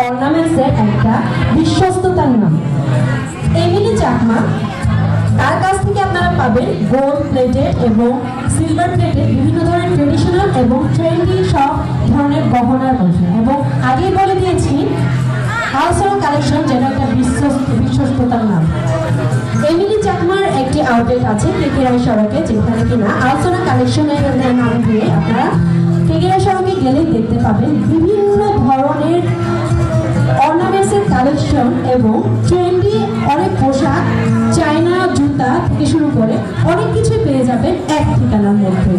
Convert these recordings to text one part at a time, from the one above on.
অর্নামেন্টসের একটা বিশ্বস্ততার নাম। এমিলি চাকমা, তার কাছ থেকে আপনারা পাবেন গোল্ড প্লেটেড এবং সিলভার প্লেটেড বিভিন্ন ধরনের ট্রেডিশনাল এবং ট্রেন্ডি সব ধরনের গহনার বসে। এবং আগেই বলে দিয়েছি আলসোনা কালেকশন যেটা একটা বিশ্বস্ততার নাম। এমিলি চাকমার একটি আউটলেট আছে কেকেরাই সড়কে, যেখানে কিনা আলসোনা কালেকশনের নাম দিয়ে আপনারা কেকেরাই সড়কে গেলেই দেখতে পাবেন বিভিন্ন ধরনের অর্নামেন্টসের কালেকশন এবং ট্রেন্ডি অনেক পোশাক, চায়না জুতা থেকে শুরু করে অনেক কিছুই পেয়ে যাবেন এক ঠিকানার মধ্যে।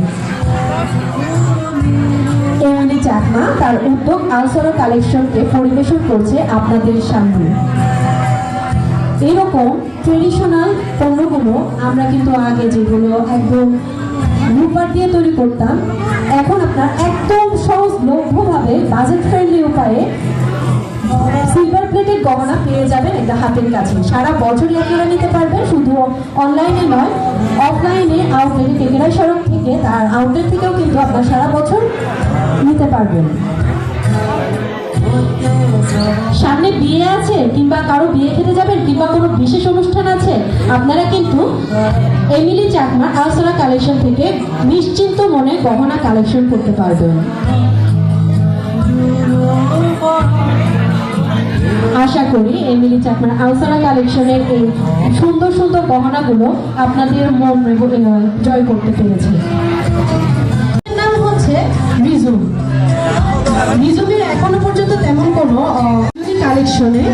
এমিলি চাকমা তার উদ্যোগ আলসোনা কালেকশনকে পরিবেশন করছে আপনাদের সামনে। এরকম ট্রেডিশনাল পণ্যগুলো আমরা কিন্তু আগে যেগুলো একদম রূপার দিয়ে তৈরি করতাম, এখন আপনার একদম সহজলভ্যভাবে বাজেট ফ্রেন্ডলি উপায়ে সিলভার প্লেটেড গহনা পেয়ে যাবেন একটা হাতের কাছে। সারা বছরই আপনারা নিতে পারবেন, শুধু অনলাইনে নয়, অফলাইনে আউটলেটে কেকেরাই সড়ক থেকে তার আউটলেট থেকেও কিন্তু আপনারা সারা বছর নিতে পারবেন। সামনে বিয়ে আছে কিংবা কারো বিয়ে খেতে যাবেন কিংবা কোনো বিশেষ অনুষ্ঠান আছে, আপনারা কিন্তু এমিলি চাকমা আলসোনা কালেকশন থেকে নিশ্চিন্ত মনে গহনা কালেকশন করতে পারবেন। আশা করি এমিলি চাকমার আলসোনা কালেকশনের এই সুন্দর সুন্দর গহনাগুলো আপনাদের মন জয় করতে পেরেছে। নাম হচ্ছে রিজুম। রিজুমের এখনো পর্যন্ত তেমন কোনো কালেকশনে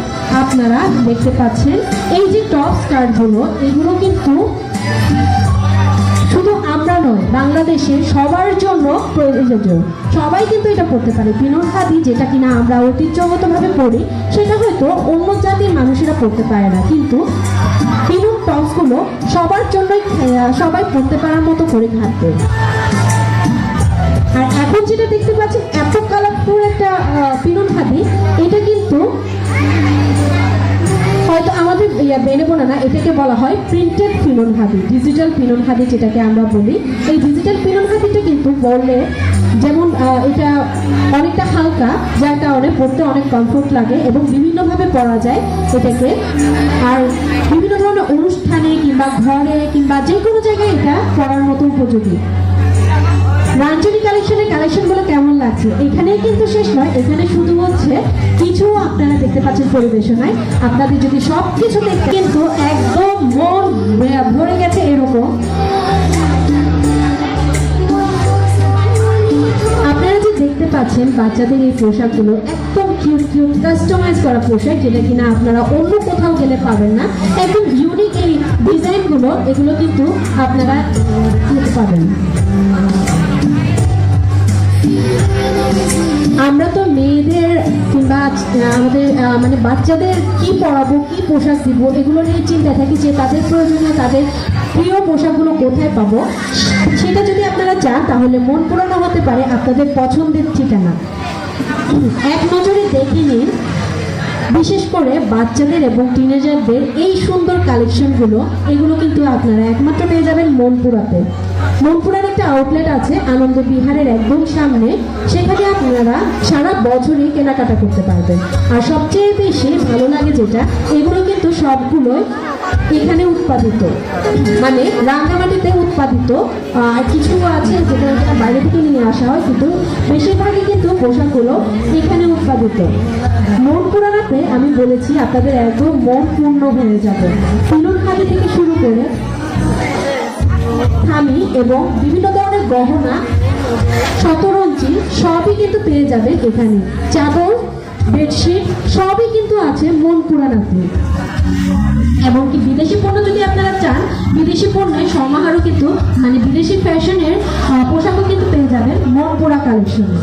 আপনারা দেখতে পাচ্ছেন এই যে টপ স্কার্টগুলো, এগুলো কিন্তু শুধু আমরা নয়, বাংলাদেশের সবার জন্য প্রযোজ্য। সবাই কিন্তু এটা পড়তে পারে। পিনন খাদি যেটা কিনা আমরা ঐতিহ্যগতভাবে পড়ি, সেটা হয়তো অন্য জাতির মানুষেরা পড়তে পারে না, কিন্তু পিনন টপসগুলো সবার জন্যই সবাই পড়তে পারার মতো করে থাকবে। আর এখন যেটা দেখতে পাচ্ছি এত কালারফুল একটা পিনন খাদি, এটা কিন্তু হয়তো আমাদের বেনে বোনা না, এটাকে বলা হয় প্রিন্টেড পিনন খাদি, ডিজিটাল পিনন খাদি যেটাকে আমরা বলি। এই ডিজিটাল পিনন খাদিটা কিন্তু বললে যেমন এটা অনেকটা হালকা, যার কারণে পরতে অনেক কমফোর্ট লাগে এবং বিভিন্নভাবে পরা যায় এটাকে। আর বিভিন্ন ধরনের অনুষ্ঠানে কিংবা ঘরে কিংবা যে কোনো জায়গায় এটা পরার মতো উপযোগী। রাঞ্জনী কালেকশনের কালেকশনগুলো কেমন লাগছে? এখানেই কিন্তু শেষ নয়, এখানে শুধু হচ্ছে কিছু আপনারা দেখতে পাচ্ছেন পরিবেশনায়। আপনাদের যদি সব কিছু দেখতে কিন্তু একদম মন ভরে গেছে এরকম। আপনারা যে দেখতে পাচ্ছেন বাচ্চাদের এই পোশাকগুলো একদম কিউট কিউট কাস্টমাইজ করা পোশাক, যেটা কিনা আপনারা অন্য কোথাও গেলে পাবেন না। একদম ইউনিক এই ডিজাইনগুলো, এগুলো কিন্তু আপনারা দেখতে পাবেন। আমরা তো মেয়েদের কিংবা আমাদের মানে বাচ্চাদের কি পরাবো, কি পোশাক দিব, এগুলো নিয়ে চিন্তা থাকি যে তাদের প্রয়োজনীয় তাদের প্রিয় পোশাকগুলো কোথায় পাবো। সেটা যদি আপনারা চান তাহলে মন পুরানো হতে পারে আপনাদের পছন্দের ঠিকানা। এক নজরে দেখে নিন, বিশেষ করে বাচ্চাদের এবং টিনেজারদের এই সুন্দর কালেকশনগুলো, এগুলো কিন্তু আপনারা একমাত্র পেয়ে যাবেন মনপুরাতে। মনপুরার একটা আউটলেট আছে আনন্দ বিহারের একদম সামনে, সেখানে আপনারা সারা বছরই কেনাকাটা করতে পারবেন। আর সবচেয়ে বেশি ভালো লাগে যেটা, এগুলো কিন্তু সবগুলোই এখানে উৎপাদিত, মানে রাঙ্গামাটিতে উৎপাদিত। কিছু আছে যেটা বাইরে থেকে নিয়ে আসা হয়, কিন্তু বেশিরভাগই কিন্তু পোশাকগুলো এখানে উৎপাদিত। মনপুরাতে আমি বলেছি আপনাদের একদম মন পূর্ণ হয়ে যাবে। পিনন খাদি থেকে শুরু করে থামি এবং বিভিন্ন ধরনের গহনা, শতরঞ্জি সবই কিন্তু পেয়ে যাবে এখানে। চাদর, বেডশিট সবই কিন্তু আছে মনপুরাতে। এমনকি বিদেশি পণ্য যদি আপনারা চান, বিদেশি পণ্যের সমাহারও কিন্তু, মানে বিদেশি ফ্যাশনের পোশাকও কিন্তু পেয়ে যাবেন মনপুরা কালেকশনে।